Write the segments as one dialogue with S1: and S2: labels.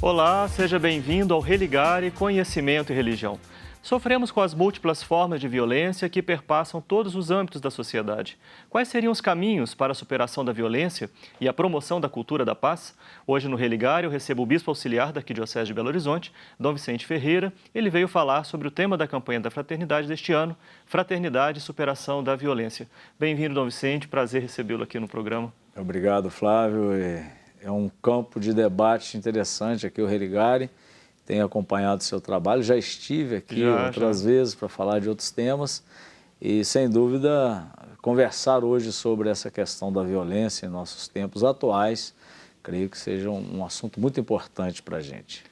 S1: Olá, seja bem-vindo ao Religare Conhecimento e Religião. Sofremos com as múltiplas formas de violência que perpassam todos os âmbitos da sociedade. Quais seriam os caminhos para a superação da violência e a promoção da cultura da paz? Hoje no Religare eu recebo o Bispo Auxiliar da Arquidiocese de Belo Horizonte, Dom Vicente Ferreira. Ele veio falar sobre o tema da campanha da Fraternidade deste ano, Fraternidade e Superação da Violência. Bem-vindo, Dom Vicente, prazer recebê-lo aqui no programa.
S2: Obrigado, Flávio. É um campo de debate interessante aqui o Religare. Tenho acompanhado o seu trabalho, já estive aqui outras vezes para falar de outros temas e, sem dúvida, conversar hoje sobre essa questão da violência em nossos tempos atuais, creio que seja um assunto muito importante para a gente.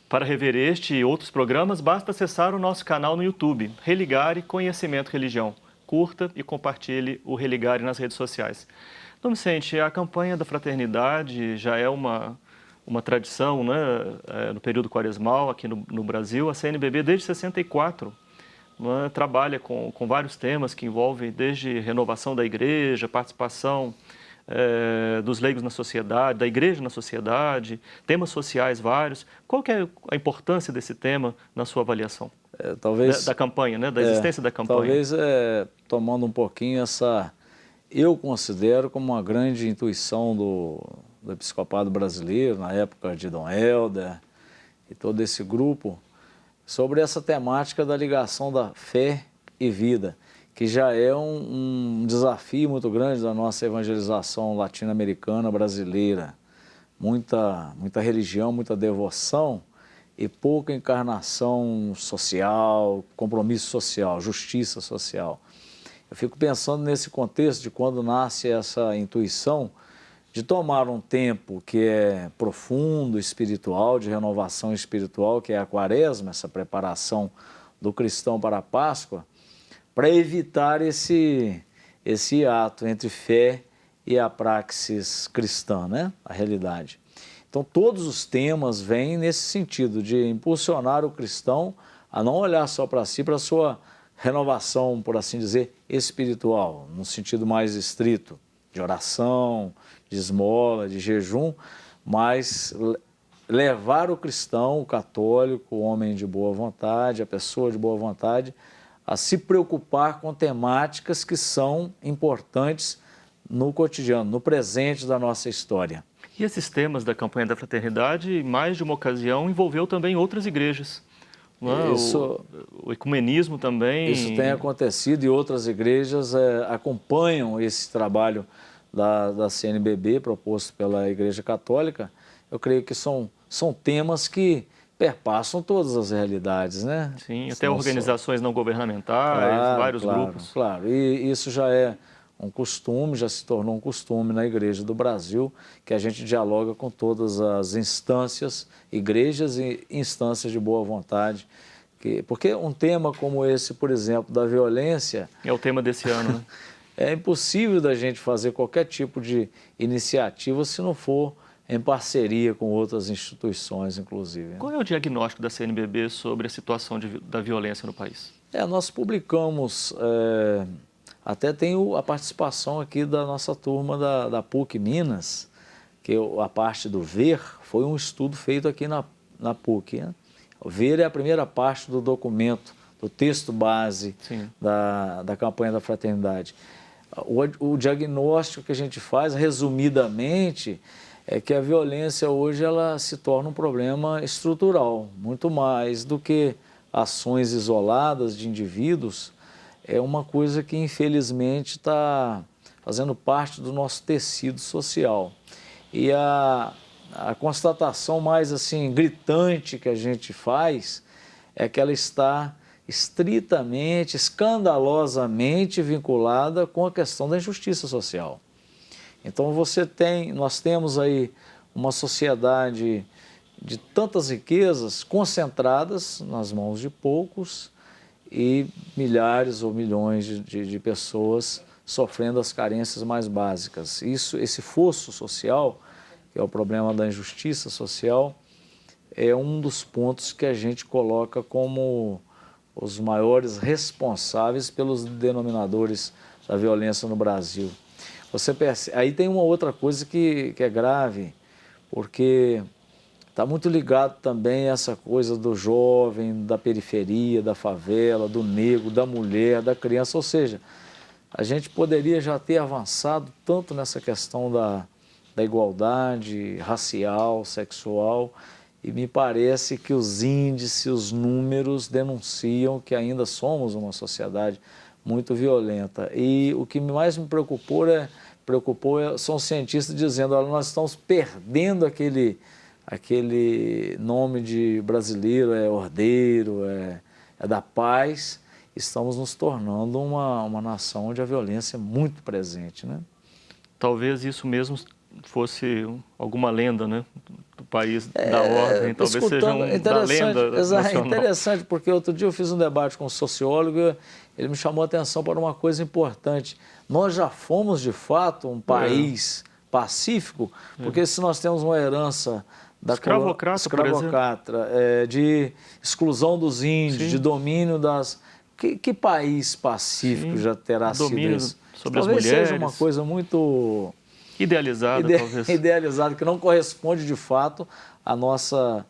S1: Para rever este e outros programas, basta acessar o nosso canal no YouTube, Religare Conhecimento e Religião. Curta e compartilhe o Religare nas redes sociais. Dom Vicente, a campanha da Fraternidade já é uma tradição, né, no período quaresmal aqui no Brasil. A CNBB, desde 64, né, trabalha com vários temas que envolvem desde renovação da igreja, participação dos leigos na sociedade, da igreja na sociedade, temas sociais vários. Qual que é a importância desse tema na sua avaliação?
S2: Talvez
S1: da campanha, né, da existência da campanha.
S2: Talvez tomando um pouquinho eu considero como uma grande intuição do episcopado brasileiro, na época de Dom Helder e todo esse grupo, sobre essa temática da ligação da fé e vida, que já é um desafio muito grande da nossa evangelização latino-americana brasileira. Muita religião, muita devoção e pouca encarnação social, compromisso social, justiça social. Eu fico pensando nesse contexto de quando nasce essa intuição de tomar um tempo que é profundo, espiritual, de renovação espiritual, que é a Quaresma, essa preparação do cristão para a Páscoa, para evitar esse ato entre fé e a praxis cristã, né? A realidade. Então, todos os temas vêm nesse sentido de impulsionar o cristão a não olhar só para si, para a sua renovação, por assim dizer, espiritual, no sentido mais estrito, de oração, de esmola, de jejum, mas levar o cristão, o católico, o homem de boa vontade, a pessoa de boa vontade, a se preocupar com temáticas que são importantes no cotidiano, no presente da nossa história.
S1: E esses temas da campanha da Fraternidade, mais de uma ocasião, envolveu também outras igrejas. O ecumenismo também.
S2: Isso tem acontecido e outras igrejas acompanham esse trabalho da CNBB, proposto pela Igreja Católica. Eu creio que são temas que perpassam todas as realidades, né?
S1: Sim, até organizações não governamentais, vários grupos.
S2: Claro, e isso já é um costume, já se tornou um costume na Igreja do Brasil, que a gente dialoga com todas as instâncias, igrejas e instâncias de boa vontade. Porque um tema como esse, por exemplo, da violência...
S1: É o tema desse ano, né?
S2: É impossível da gente fazer qualquer tipo de iniciativa se não for em parceria com outras instituições, inclusive.
S1: Qual é o diagnóstico da CNBB sobre a situação da violência no país?
S2: Nós publicamos... Até tem a participação aqui da nossa turma da PUC Minas, que a parte do VER foi um estudo feito aqui na PUC. Né? O VER é a primeira parte do documento, do texto base da campanha da Fraternidade. O diagnóstico que a gente faz, resumidamente, é que a violência hoje ela se torna um problema estrutural, muito mais do que ações isoladas de indivíduos. É uma coisa que, infelizmente, está fazendo parte do nosso tecido social. E a constatação mais assim, gritante que a gente faz é que ela está estritamente, escandalosamente vinculada com a questão da injustiça social. Então, nós temos aí uma sociedade de tantas riquezas concentradas nas mãos de poucos, e milhares ou milhões de pessoas sofrendo as carências mais básicas. Esse fosso social, que é o problema da injustiça social, é um dos pontos que a gente coloca como os maiores responsáveis pelos denominadores da violência no Brasil. Aí tem uma outra coisa que é grave, porque está muito ligado também a essa coisa do jovem, da periferia, da favela, do negro, da mulher, da criança. Ou seja, a gente poderia já ter avançado tanto nessa questão da igualdade racial, sexual, e me parece que os índices, os números denunciam que ainda somos uma sociedade muito violenta. E o que mais me preocupou são os cientistas dizendo: olha, nós estamos perdendo aquele nome de brasileiro, é ordeiro, é da paz. Estamos nos tornando uma nação onde a violência é muito presente, né?
S1: Talvez isso mesmo fosse alguma lenda, né, do país da ordem, talvez seja da lenda nacional.
S2: Interessante, porque outro dia eu fiz um debate com um sociólogo e ele me chamou a atenção para uma coisa importante. Nós já fomos, de fato, um país pacífico, porque se nós temos uma herança da escravocrata, de exclusão dos índios, de domínio das... Que país pacífico já terá sido esse?
S1: Sobre as
S2: talvez
S1: mulheres.
S2: Seja uma coisa muito...
S1: idealizada, talvez.
S2: Idealizada, que não corresponde, de fato, à nossa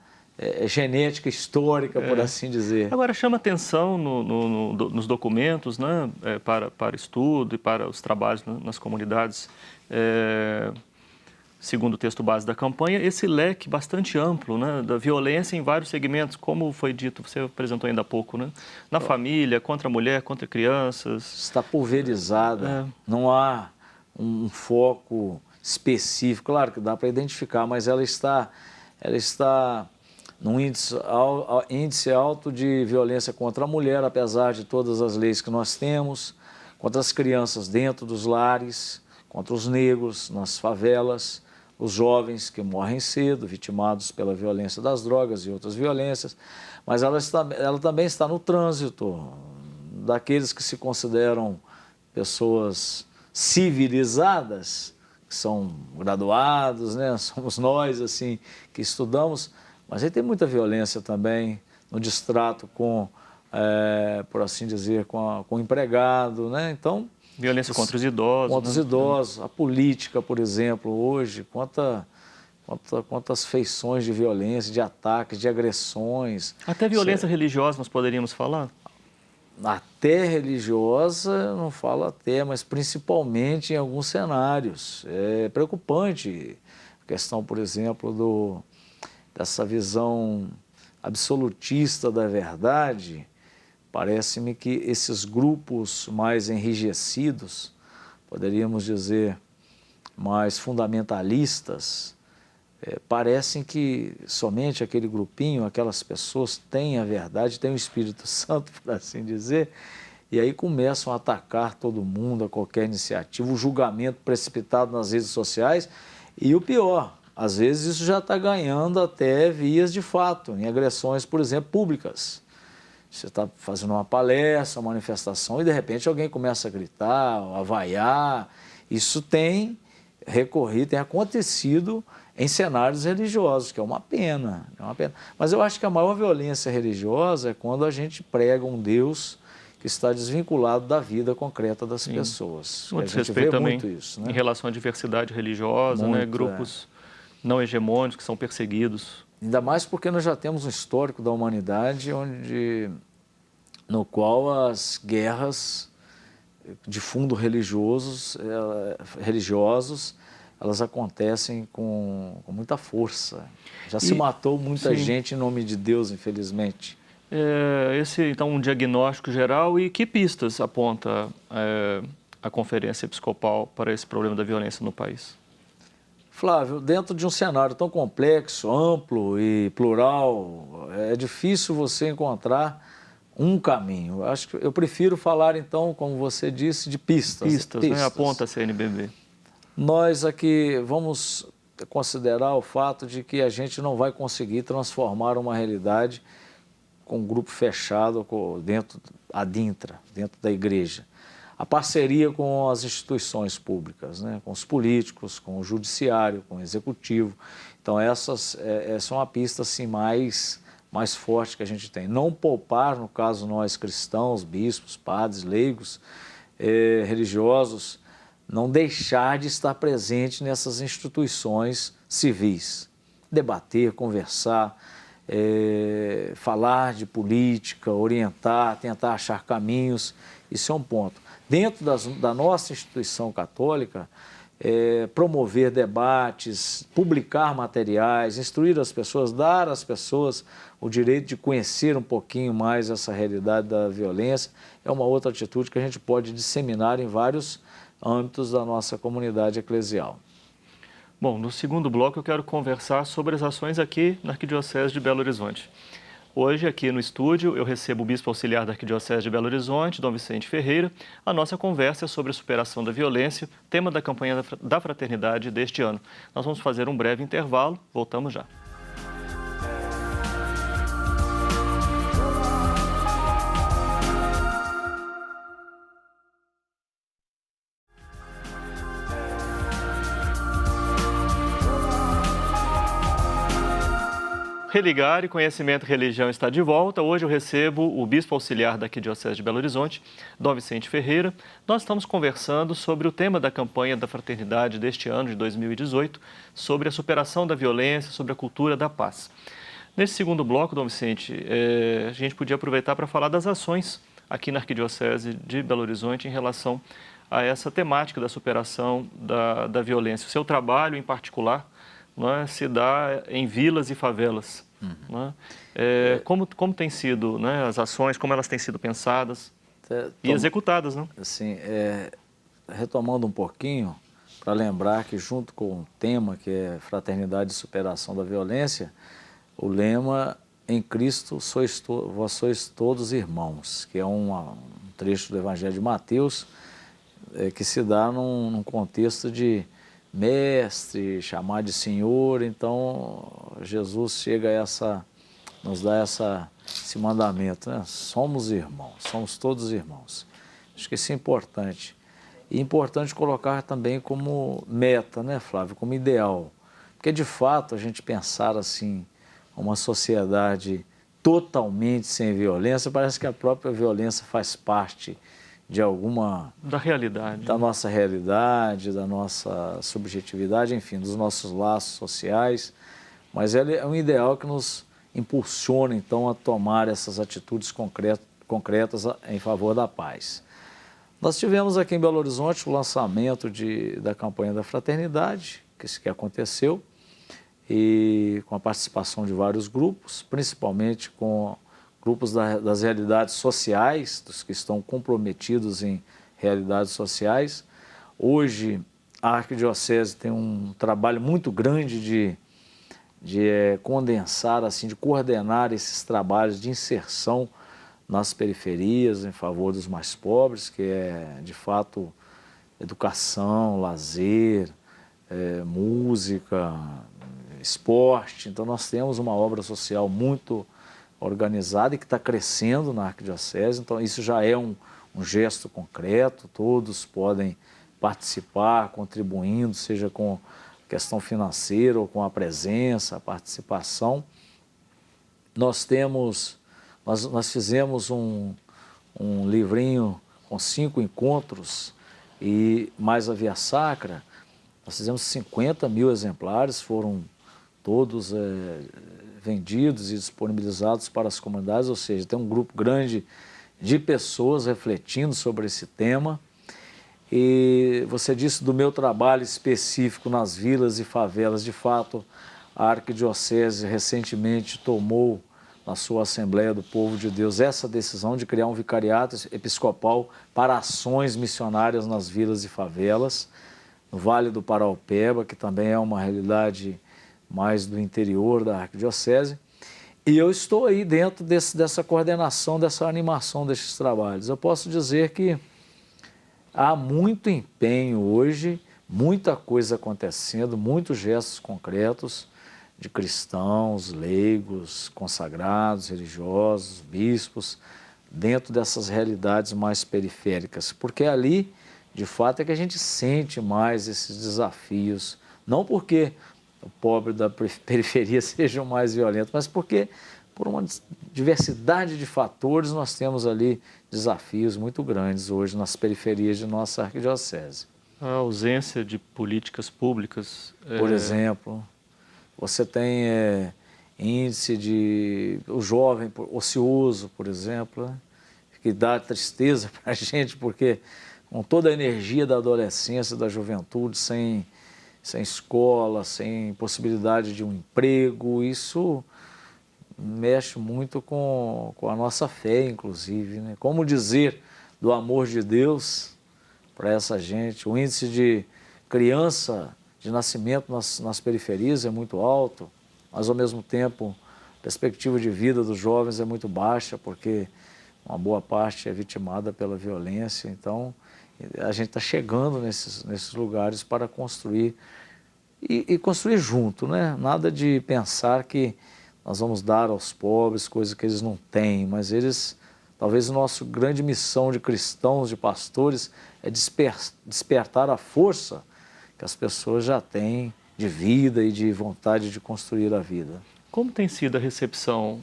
S2: genética histórica, por assim dizer.
S1: Agora, chama atenção nos documentos, né, para estudo e para os trabalhos nas comunidades, segundo o texto base da campanha, esse leque bastante amplo, né, da violência em vários segmentos, como foi dito, você apresentou ainda há pouco, né? Na família, contra a mulher, contra crianças.
S2: Está pulverizada, não há um foco específico, claro que dá para identificar, mas ela está num índice alto de violência contra a mulher, apesar de todas as leis que nós temos, contra as crianças dentro dos lares, contra os negros nas favelas, os jovens que morrem cedo, vitimados pela violência das drogas e outras violências, mas ela também está no trânsito daqueles que se consideram pessoas civilizadas, que são graduados, né? Somos nós assim que estudamos, mas aí tem muita violência também no distrato com, por assim dizer, com o empregado, né? Então,
S1: violência contra os idosos.
S2: Contra os idosos, a política, por exemplo, hoje, quantas feições de violência, de ataques, de agressões.
S1: Até violência religiosa nós poderíamos falar?
S2: Até religiosa, não falo até, mas principalmente em alguns cenários. É preocupante a questão, por exemplo, dessa visão absolutista da verdade. Parece-me que esses grupos mais enrijecidos, poderíamos dizer mais fundamentalistas, parecem que somente aquele grupinho, aquelas pessoas têm a verdade, têm o Espírito Santo, por assim dizer, e aí começam a atacar todo mundo, a qualquer iniciativa, o julgamento precipitado nas redes sociais, e o pior, às vezes isso já está ganhando até vias de fato, em agressões, por exemplo, públicas. Você está fazendo uma palestra, uma manifestação, e de repente alguém começa a gritar, a vaiar. Isso tem acontecido em cenários religiosos, que é uma pena. Mas eu acho que a maior violência religiosa é quando a gente prega um Deus que está desvinculado da vida concreta das pessoas.
S1: Muito
S2: a gente
S1: respeito
S2: vê
S1: também
S2: muito isso, né?
S1: Em relação à diversidade religiosa,
S2: Muito,
S1: né? Grupos não hegemônicos que são perseguidos.
S2: Ainda mais porque nós já temos um histórico da humanidade no qual as guerras de fundo religiosos, elas acontecem com muita força. Já se matou muita gente em nome de Deus, infelizmente.
S1: Esse, então, um diagnóstico geral, e que pistas aponta a Conferência Episcopal para esse problema da violência no país?
S2: Flávio, dentro de um cenário tão complexo, amplo e plural, é difícil você encontrar um caminho. Acho que eu prefiro falar, então, como você disse, de pistas.
S1: Pistas. Né? Aponta a CNBB.
S2: Nós aqui vamos considerar o fato de que a gente não vai conseguir transformar uma realidade com um grupo fechado dentro da igreja. A parceria com as instituições públicas, né? Com os políticos, com o judiciário, com o executivo. Então, essa é uma pista assim, mais forte que a gente tem. Não poupar, no caso nós cristãos, bispos, padres, leigos, religiosos, não deixar de estar presente nessas instituições civis. debater, conversar, falar de política, orientar, tentar achar caminhos, isso é um ponto. Dentro da nossa instituição católica, promover debates, publicar materiais, instruir as pessoas, dar às pessoas o direito de conhecer um pouquinho mais essa realidade da violência, é uma outra atitude que a gente pode disseminar em vários âmbitos da nossa comunidade eclesial.
S1: Bom, no segundo bloco eu quero conversar sobre as ações aqui na Arquidiocese de Belo Horizonte. Hoje, aqui no estúdio, eu recebo o Bispo Auxiliar da Arquidiocese de Belo Horizonte, Dom Vicente Ferreira. A nossa conversa é sobre a superação da violência, tema da campanha da fraternidade deste ano. Nós vamos fazer um breve intervalo, voltamos já. Religar e Conhecimento e Religião está de volta. Hoje eu recebo o Bispo Auxiliar da Arquidiocese de Belo Horizonte, Dom Vicente Ferreira. Nós estamos conversando sobre o tema da campanha da fraternidade deste ano, de 2018, sobre a superação da violência, sobre a cultura da paz. Nesse segundo bloco, Dom Vicente, a gente podia aproveitar para falar das ações aqui na Arquidiocese de Belo Horizonte em relação a essa temática da superação da violência. O seu trabalho, em particular, se dá em vilas e favelas. Como tem sido, as ações, como elas têm sido pensadas e executadas?
S2: Assim, retomando um pouquinho, para lembrar que junto com o tema, que é Fraternidade e Superação da Violência, o lema "Em Cristo vós sois todos irmãos", que é um trecho do Evangelho de Mateus, que se dá num contexto de mestre, chamar de senhor. Então Jesus chega nos dá esse mandamento, somos irmãos, somos todos irmãos. Acho que isso é importante. E importante colocar também como meta, Flávio, como ideal. Porque de fato a gente pensar assim, uma sociedade totalmente sem violência, parece que a própria violência faz parte de alguma...
S1: Da realidade.
S2: Da nossa realidade, da nossa subjetividade, enfim, dos nossos laços sociais. Mas ele é um ideal que nos impulsiona, então, a tomar essas atitudes concretas em favor da paz. Nós tivemos aqui em Belo Horizonte o lançamento da campanha da fraternidade, que aconteceu, e com a participação de vários grupos, principalmente com grupos das realidades sociais, dos que estão comprometidos em realidades sociais. Hoje, a Arquidiocese tem um trabalho muito grande de condensar, assim, de coordenar esses trabalhos de inserção nas periferias, em favor dos mais pobres, que é, de fato, educação, lazer, música, esporte. Então, nós temos uma obra social muito organizada e que está crescendo na Arquidiocese. Então, isso já é um gesto concreto, todos podem participar, contribuindo, seja com questão financeira ou com a presença, a participação. Nós fizemos um livrinho com 5 encontros e mais a Via Sacra. Nós fizemos 50 mil exemplares, foram todos vendidos e disponibilizados para as comunidades, ou seja, tem um grupo grande de pessoas refletindo sobre esse tema. E você disse do meu trabalho específico nas vilas e favelas. De fato, a Arquidiocese recentemente tomou na sua Assembleia do Povo de Deus essa decisão de criar um vicariato episcopal para ações missionárias nas vilas e favelas, no Vale do Paraupeba, que também é uma realidade mais do interior da Arquidiocese. E eu estou aí dentro dessa coordenação, dessa animação desses trabalhos. Eu posso dizer que há muito empenho hoje, muita coisa acontecendo, muitos gestos concretos de cristãos, leigos, consagrados, religiosos, bispos, dentro dessas realidades mais periféricas. Porque ali, de fato, é que a gente sente mais esses desafios, não porque o pobre da periferia seja o mais violento, mas porque, por uma diversidade de fatores, nós temos ali desafios muito grandes hoje nas periferias de nossa arquidiocese.
S1: A ausência de políticas públicas.
S2: Por exemplo, você tem índice de o jovem ocioso, por exemplo, né? Que dá tristeza para a gente, porque com toda a energia da adolescência, da juventude, sem escola, sem possibilidade de um emprego, isso mexe muito com a nossa fé, inclusive, né? Como dizer do amor de Deus para essa gente? O índice de criança de nascimento nas periferias é muito alto, mas ao mesmo tempo a perspectiva de vida dos jovens é muito baixa, porque uma boa parte é vitimada pela violência. Então a gente está chegando nesses lugares para construir e construir junto, né? Nada de pensar que nós vamos dar aos pobres coisas que eles não têm, mas eles, talvez a nossa grande missão de cristãos, de pastores, é despertar a força que as pessoas já têm de vida e de vontade de construir a vida.
S1: Como tem sido a recepção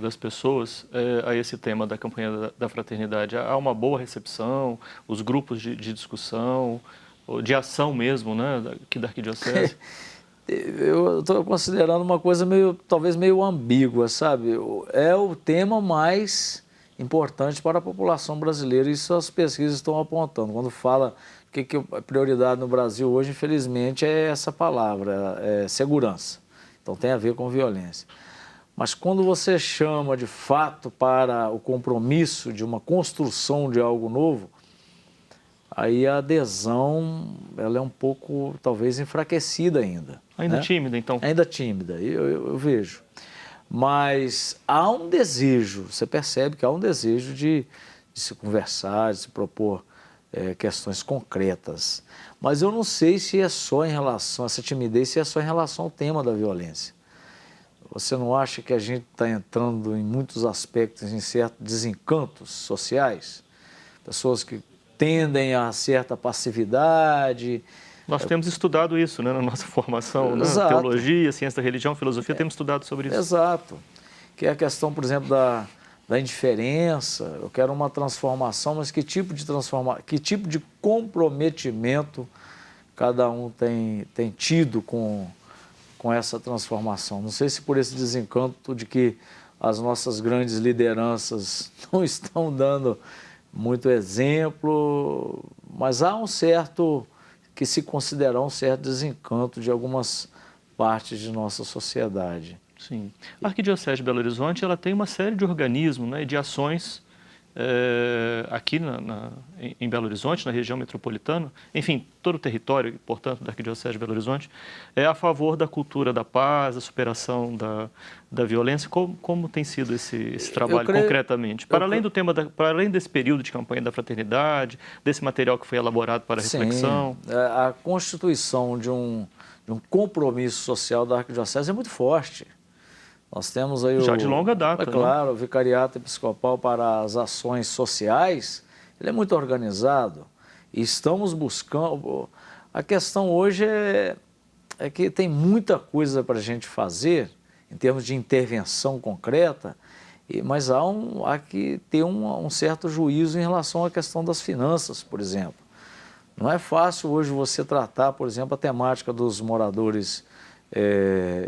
S1: das pessoas a esse tema da campanha da fraternidade? Há uma boa recepção, os grupos de discussão, de ação mesmo, né, aqui da Arquidiocese?
S2: Eu estou considerando uma coisa talvez meio ambígua, sabe? É o tema mais importante para a população brasileira, isso as pesquisas estão apontando. Quando fala que a prioridade no Brasil hoje, infelizmente, é essa palavra, é segurança. Então tem a ver com violência. Mas quando você chama de fato para o compromisso de uma construção de algo novo, aí a adesão ela é um pouco, talvez, enfraquecida ainda.
S1: Ainda
S2: né?
S1: tímida, então?
S2: Ainda tímida, eu vejo. Mas há um desejo, você percebe que há um desejo de se conversar, de se propor questões concretas. Mas eu não sei se é só em relação a essa timidez, se é só em relação ao tema da violência. Você não acha que a gente está entrando em muitos aspectos, em certos desencantos sociais? Pessoas que tendem a certa passividade.
S1: Nós temos estudado isso, né, na nossa formação, né? Teologia, ciência da religião, filosofia, temos estudado sobre isso.
S2: Exato. Que é a questão, por exemplo, da indiferença. Eu quero uma transformação, mas que tipo de comprometimento cada um tem tido com essa transformação? Não sei se por esse desencanto de que as nossas grandes lideranças não estão dando muito exemplo, mas há que se considerar um certo desencanto de algumas partes de nossa sociedade.
S1: Sim. A Arquidiocese de Belo Horizonte ela tem uma série de organismos, né, de ações aqui em Belo Horizonte, na região metropolitana, enfim, todo o território, portanto, da Arquidiocese de Belo Horizonte, é a favor da cultura da paz, da superação da violência. Como tem sido esse trabalho concretamente? Para além desse período de campanha da fraternidade, desse material que foi elaborado para a reflexão?
S2: Sim, a constituição de um compromisso social da Arquidiocese é muito forte. Nós temos aí
S1: já de longa data,
S2: claro,
S1: né?
S2: O Vicariato Episcopal para as Ações Sociais, ele é muito organizado e estamos buscando... A questão hoje é que tem muita coisa para a gente fazer em termos de intervenção concreta, mas há que ter um certo juízo em relação à questão das finanças, por exemplo. Não é fácil hoje você tratar, por exemplo, a temática dos moradores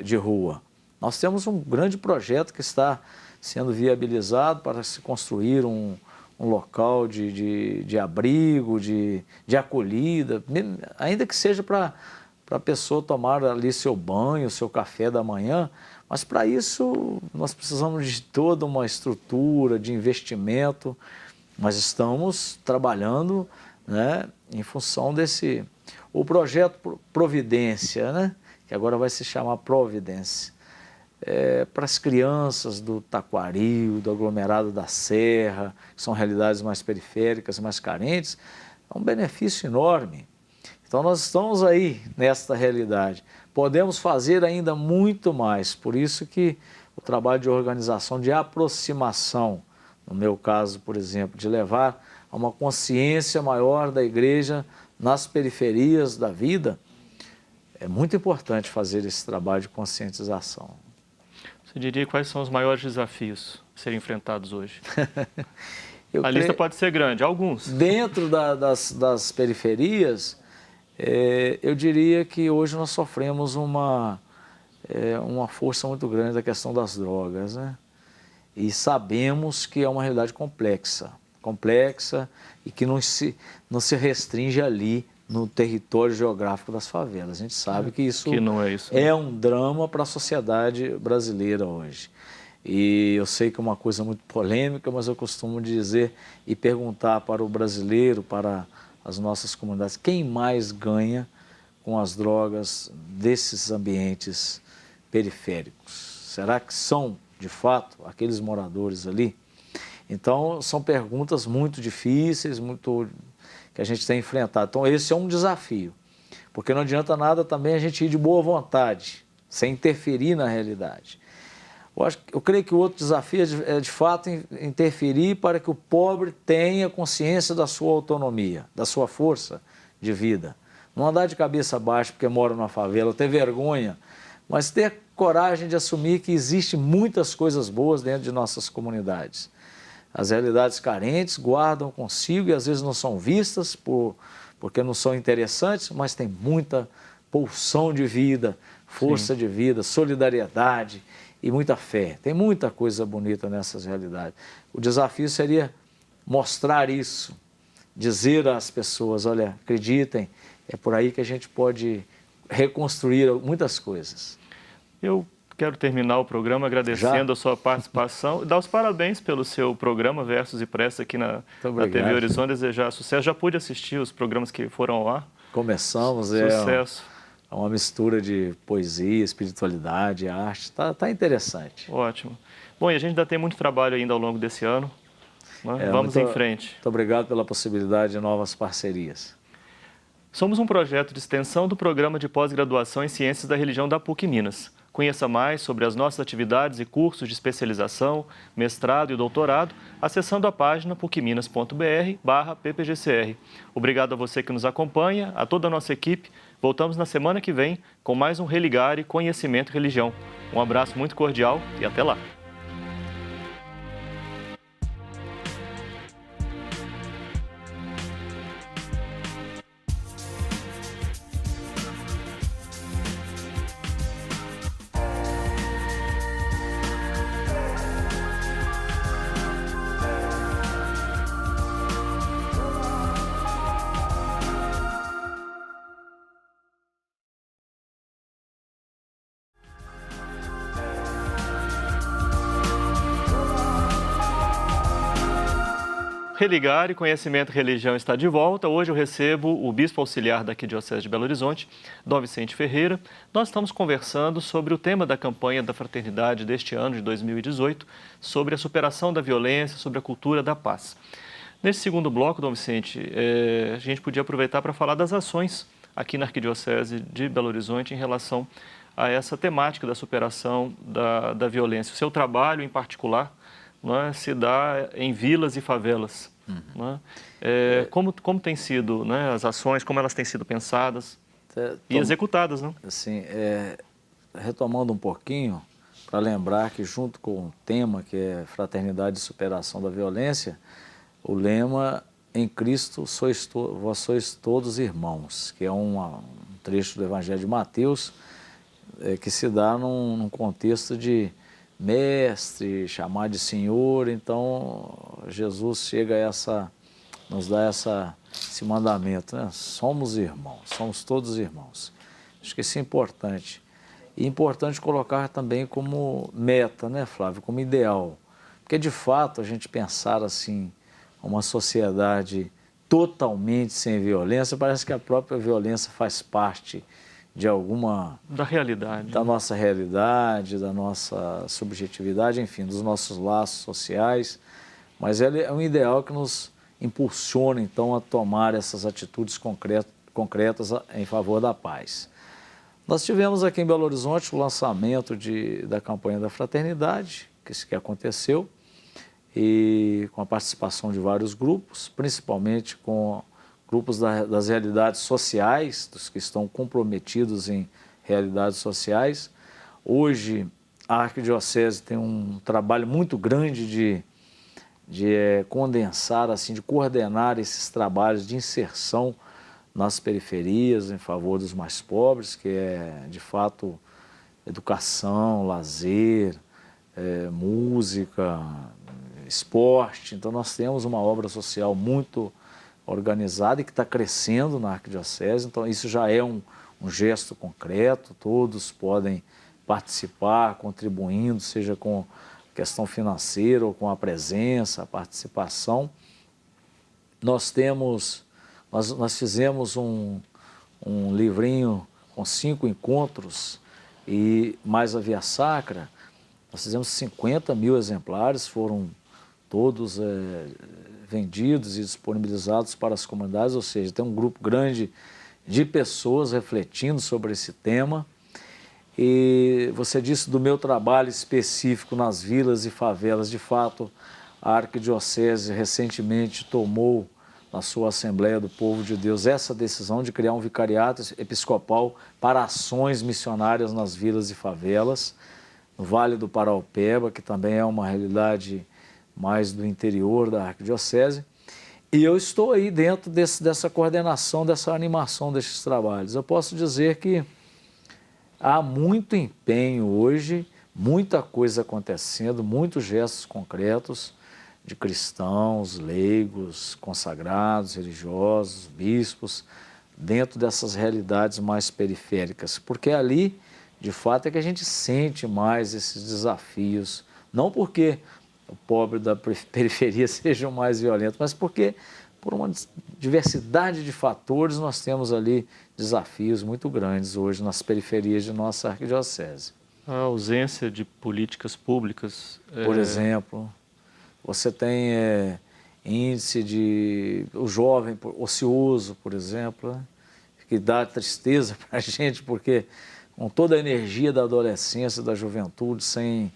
S2: de rua. Nós temos um grande projeto que está sendo viabilizado para se construir um local de abrigo, de acolhida, ainda que seja para a pessoa tomar ali seu banho, seu café da manhã, mas para isso nós precisamos de toda uma estrutura, de investimento. Nós estamos trabalhando, né, em função o projeto Providência, né, que agora vai se chamar Providência. Para as crianças do Taquaril, do aglomerado da Serra, que são realidades mais periféricas, mais carentes, é um benefício enorme. Então nós estamos aí nesta realidade. Podemos fazer ainda muito mais, por isso que o trabalho de organização, de aproximação, no meu caso, por exemplo, de levar a uma consciência maior da igreja nas periferias da vida, é muito importante fazer esse trabalho de conscientização.
S1: Você diria quais são os maiores desafios a serem enfrentados hoje? A lista pode ser grande, alguns.
S2: Dentro das periferias, eu diria que hoje nós sofremos uma uma força muito grande da questão das drogas, né? E sabemos que é uma realidade complexa e que não se restringe ali no território geográfico das favelas. A gente sabe que isso,
S1: que não é isso, né?
S2: é um drama para a sociedade brasileira hoje. E eu sei que é uma coisa muito polêmica, mas eu costumo dizer e perguntar para o brasileiro, para as nossas comunidades, quem mais ganha com as drogas desses ambientes periféricos? Será que são, de fato, aqueles moradores ali? Então, são perguntas muito difíceis, que a gente tem enfrentado. Então, esse é um desafio, porque não adianta nada também a gente ir de boa vontade, sem interferir na realidade. Eu creio que o outro desafio é, de fato, interferir para que o pobre tenha consciência da sua autonomia, da sua força de vida. Não andar de cabeça baixa porque mora numa favela, ter vergonha, mas ter coragem de assumir que existem muitas coisas boas dentro de nossas comunidades. As realidades carentes guardam consigo e às vezes não são vistas porque não são interessantes, mas tem muita pulsão de vida, força de vida, solidariedade e muita fé. Tem muita coisa bonita nessas realidades. O desafio seria mostrar isso, dizer às pessoas, olha, acreditem, é por aí que a gente pode reconstruir muitas coisas.
S1: Eu quero terminar o programa agradecendo a sua participação e dar os parabéns pelo seu programa Versos e Preces aqui na TV Horizonte, desejar sucesso. Já pude assistir os programas que foram ao ar?
S2: Começamos,
S1: sucesso.
S2: É uma mistura de poesia, espiritualidade, arte, tá interessante.
S1: Ótimo. Bom, e a gente ainda tem muito trabalho ainda ao longo desse ano, né? Vamos em frente.
S2: Muito obrigado pela possibilidade de novas parcerias.
S1: Somos um projeto de extensão do Programa de Pós-Graduação em Ciências da Religião da PUC Minas. Conheça mais sobre as nossas atividades e cursos de especialização, mestrado e doutorado, acessando a página pucminas.br/ppgcr. Obrigado a você que nos acompanha, a toda a nossa equipe. Voltamos na semana que vem com mais um Religare Conhecimento e Religião. Um abraço muito cordial e até lá. Religare Conhecimento e Religião está de volta. Hoje eu recebo o Bispo Auxiliar da Arquidiocese de Belo Horizonte, Dom Vicente Ferreira. Nós estamos conversando sobre o tema da campanha da Fraternidade deste ano de 2018, sobre a superação da violência, sobre a cultura da paz. Nesse segundo bloco, Dom Vicente, a gente podia aproveitar para falar das ações aqui na Arquidiocese de Belo Horizonte em relação a essa temática da superação da violência. O seu trabalho, em particular, se dá em vilas e favelas. Como tem sido, as ações, como elas têm sido pensadas e executadas?
S2: Assim, retomando um pouquinho, para lembrar que junto com o tema que é Fraternidade e Superação da Violência, o lema em Cristo vós sois todos irmãos, que é um trecho do Evangelho de Mateus, que se dá num contexto de mestre, chamar de senhor. Então Jesus chega nos dá esse mandamento, somos irmãos, somos todos irmãos. Acho que isso é importante. E importante colocar também como meta, Flávio, como ideal. Porque de fato a gente pensar assim, uma sociedade totalmente sem violência, parece que a própria violência faz parte de da realidade, da nossa realidade, da nossa subjetividade, enfim, dos nossos laços sociais, mas ele é um ideal que nos impulsiona então a tomar essas atitudes concretas em favor da paz. Nós tivemos aqui em Belo Horizonte o lançamento da campanha da Fraternidade, que aconteceu, e com a participação de vários grupos, principalmente com grupos das realidades sociais, dos que estão comprometidos em realidades sociais. Hoje, a Arquidiocese tem um trabalho muito grande de condensar, assim, de coordenar esses trabalhos de inserção nas periferias, em favor dos mais pobres, que é, de fato, educação, lazer, música, esporte. Então nós temos uma obra social muito organizada e que está crescendo na Arquidiocese. Então isso já é um gesto concreto, todos podem participar, contribuindo, seja com questão financeira ou com a presença, a participação. Nós fizemos um livrinho com 5 encontros e mais a Via Sacra. Nós fizemos 50 mil exemplares, foram todos vendidos e disponibilizados para as comunidades, ou seja, tem um grupo grande de pessoas refletindo sobre esse tema. E você disse do meu trabalho específico nas vilas e favelas. De fato, a Arquidiocese recentemente tomou na sua Assembleia do Povo de Deus essa decisão de criar um vicariato episcopal para ações missionárias nas vilas e favelas, no Vale do Paraupeba, que também é uma realidade mais do interior da Arquidiocese. E eu estou aí dentro dessa coordenação, dessa animação desses trabalhos. Eu posso dizer que há muito empenho hoje, muita coisa acontecendo, muitos gestos concretos de cristãos, leigos, consagrados, religiosos, bispos, dentro dessas realidades mais periféricas. Porque ali, de fato, é que a gente sente mais esses desafios, não porque o pobre da periferia seja o mais violento, mas porque, por uma diversidade de fatores, nós temos ali desafios muito grandes hoje nas periferias de nossa arquidiocese.
S1: A ausência de políticas públicas.
S2: Por exemplo, você tem índice de o jovem ocioso, por exemplo, né? Que dá tristeza para a gente, porque com toda a energia da adolescência, da juventude, sem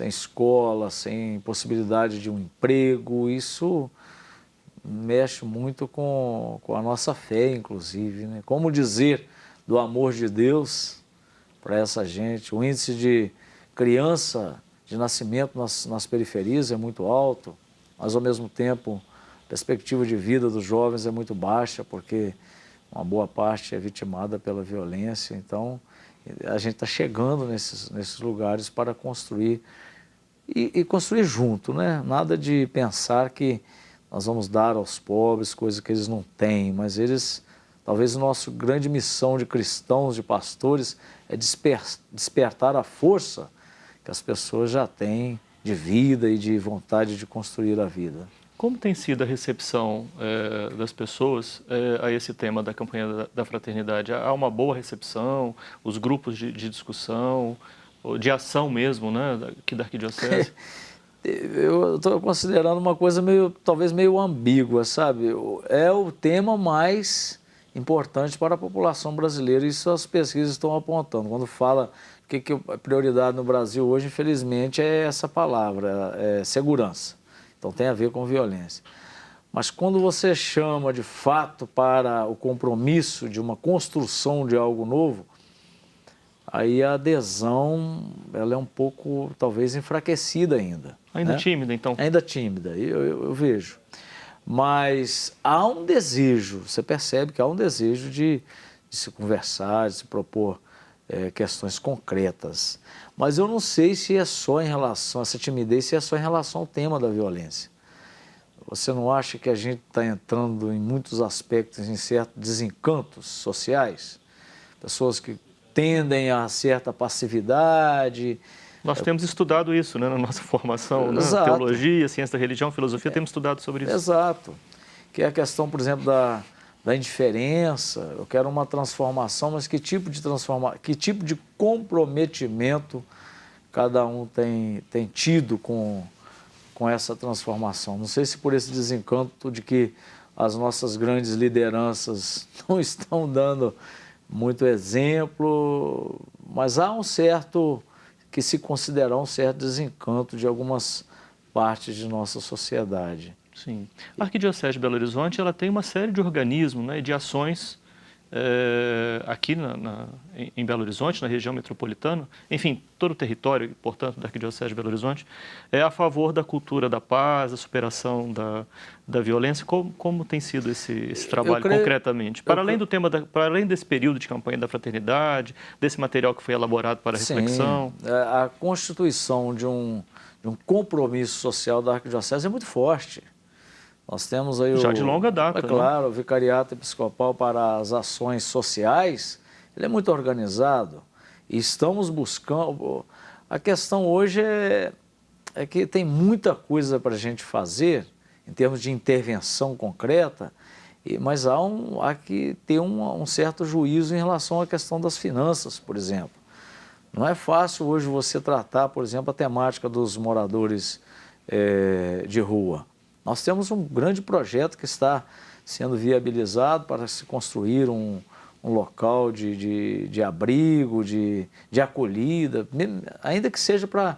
S2: escola, sem possibilidade de um emprego, isso mexe muito com a nossa fé, inclusive, né? Como dizer do amor de Deus para essa gente? O índice de criança de nascimento nas periferias é muito alto, mas ao mesmo tempo a perspectiva de vida dos jovens é muito baixa, porque uma boa parte é vitimada pela violência. Então a gente está chegando nesses lugares para construir e construir junto, né? Nada de pensar que nós vamos dar aos pobres coisas que eles não têm, mas talvez a nossa grande missão de cristãos, de pastores, é despertar a força que as pessoas já têm de vida e de vontade de construir a vida.
S1: Como tem sido a recepção das pessoas a esse tema da campanha da fraternidade? Há uma boa recepção, os grupos de discussão, de ação mesmo, né, aqui da Arquidiocese?
S2: Eu estou considerando uma coisa talvez meio ambígua, sabe? É o tema mais importante para a população brasileira, isso as pesquisas estão apontando. Quando fala que a prioridade no Brasil hoje, infelizmente, é essa palavra, é segurança. Então tem a ver com violência. Mas quando você chama de fato para o compromisso de uma construção de algo novo, aí a adesão ela é um pouco, talvez, enfraquecida ainda.
S1: Ainda
S2: né?
S1: tímida, então?
S2: Ainda tímida, eu vejo. Mas há um desejo, você percebe que há um desejo de se conversar, de se propor questões concretas. Mas eu não sei se é só em relação, essa timidez, se é só em relação ao tema da violência. Você não acha que a gente está entrando em muitos aspectos em certos desencantos sociais? Pessoas que tendem a certa passividade.
S1: Nós temos estudado isso, né, na nossa formação, né? Teologia, ciência da religião, filosofia, temos estudado sobre isso.
S2: Exato. Que é a questão, por exemplo, da indiferença. Eu quero uma transformação, mas que tipo de comprometimento cada um tem tido com essa transformação? Não sei se por esse desencanto de que as nossas grandes lideranças não estão dando muito exemplo, mas há que se considerar um certo desencanto de algumas partes de nossa sociedade.
S1: Sim. A Arquidiocese de Belo Horizonte ela tem uma série de organismos, né, de ações aqui em Belo Horizonte, na região metropolitana, enfim, todo o território, portanto, da Arquidiocese de Belo Horizonte, é a favor da cultura da paz, da superação da violência. Como tem sido esse trabalho concretamente? Para além desse período de campanha da fraternidade, desse material que foi elaborado para a reflexão?
S2: Sim, a constituição de um compromisso social da Arquidiocese é muito forte. Nós temos aí
S1: já de longa data,
S2: claro, o Vicariato Episcopal para as Ações Sociais, ele é muito organizado e estamos buscando... A questão hoje é que tem muita coisa para a gente fazer em termos de intervenção concreta, mas há que ter um certo juízo em relação à questão das finanças, por exemplo. Não é fácil hoje você tratar, por exemplo, a temática dos moradores de rua. Nós temos um grande projeto que está sendo viabilizado para se construir um local de abrigo, de acolhida, ainda que seja para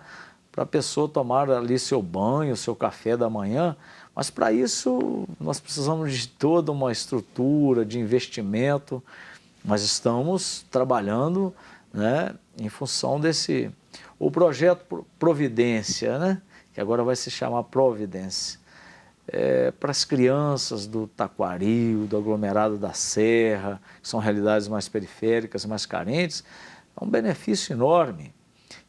S2: a pessoa tomar ali seu banho, seu café da manhã, mas para isso nós precisamos de toda uma estrutura, de investimento. Nós estamos trabalhando, né, em função desse... O projeto Providência, né, que agora vai se chamar Providência, para as crianças do Taquaril, do aglomerado da Serra, que são realidades mais periféricas, mais carentes, é um benefício enorme.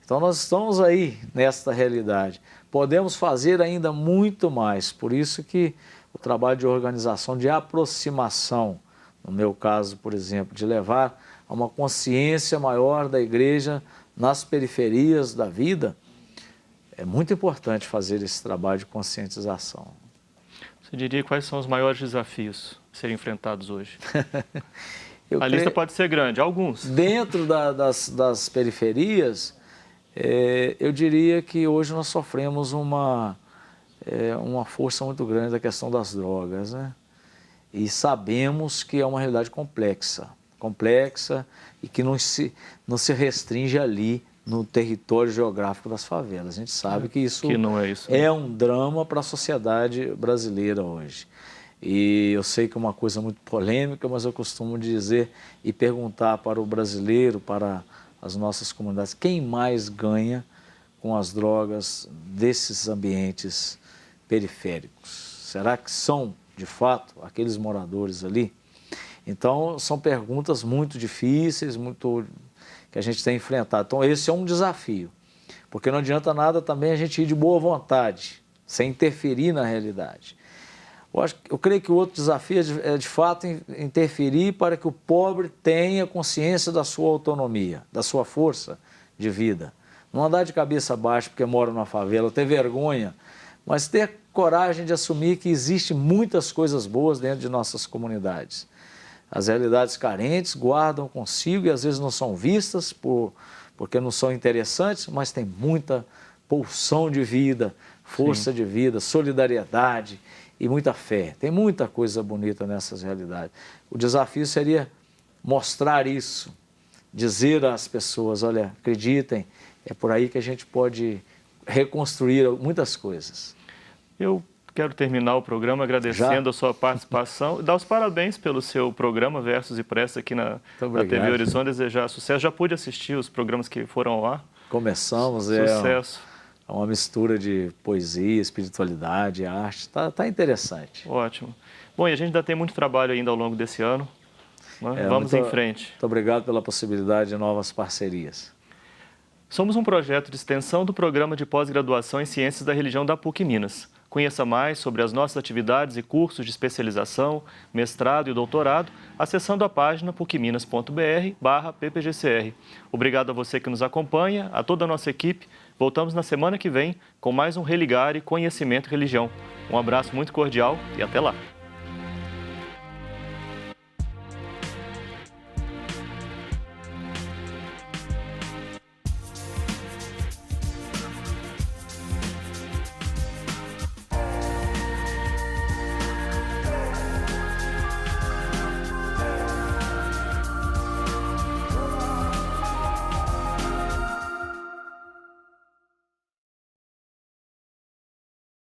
S2: Então nós estamos aí nesta realidade. Podemos fazer ainda muito mais, por isso que o trabalho de organização, de aproximação, no meu caso, por exemplo, de levar a uma consciência maior da igreja nas periferias da vida, é muito importante fazer esse trabalho de conscientização.
S1: Você diria quais são os maiores desafios a serem enfrentados hoje? A lista pode ser grande, alguns. Dentro
S2: das periferias, eu diria que hoje nós sofremos uma força muito grande da questão das drogas, né? E sabemos que é uma realidade complexa e que não se restringe ali no território geográfico das favelas. A gente sabe que isso, é um drama para a sociedade brasileira hoje. E eu sei que é uma coisa muito polêmica, mas eu costumo dizer e perguntar para o brasileiro, para as nossas comunidades, quem mais ganha com as drogas desses ambientes periféricos? Será que são, de fato, aqueles moradores ali? Então, são perguntas muito difíceis, que a gente tem enfrentado. Então, esse é um desafio, porque não adianta nada também a gente ir de boa vontade, sem interferir na realidade. Eu creio que o outro desafio é, de fato, interferir para que o pobre tenha consciência da sua autonomia, da sua força de vida. Não andar de cabeça baixa porque mora numa favela, ter vergonha, mas ter coragem de assumir que existem muitas coisas boas dentro de nossas comunidades. As realidades carentes guardam consigo e às vezes não são vistas porque não são interessantes, mas tem muita pulsão de vida, força de vida, solidariedade e muita fé. Tem muita coisa bonita nessas realidades. O desafio seria mostrar isso, dizer às pessoas, olha, acreditem, é por aí que a gente pode reconstruir muitas coisas.
S1: Eu quero terminar o programa agradecendo a sua participação e dar os parabéns pelo seu programa Versos e Preces aqui na TV Horizonte, desejar sucesso. Já pude assistir os programas que foram ao ar?
S2: Começamos,
S1: sucesso.
S2: É uma mistura de poesia, espiritualidade, arte, tá interessante.
S1: Ótimo. Bom, e a gente ainda tem muito trabalho ainda ao longo desse ano, né? Vamos em frente.
S2: Muito obrigado pela possibilidade de novas parcerias.
S1: Somos um projeto de extensão do Programa de Pós-Graduação em Ciências da Religião da PUC Minas. Conheça mais sobre as nossas atividades e cursos de especialização, mestrado e doutorado, acessando a página pucminas.br/ppgcr. Obrigado a você que nos acompanha, a toda a nossa equipe. Voltamos na semana que vem com mais um Religare Conhecimento e Religião. Um abraço muito cordial e até lá!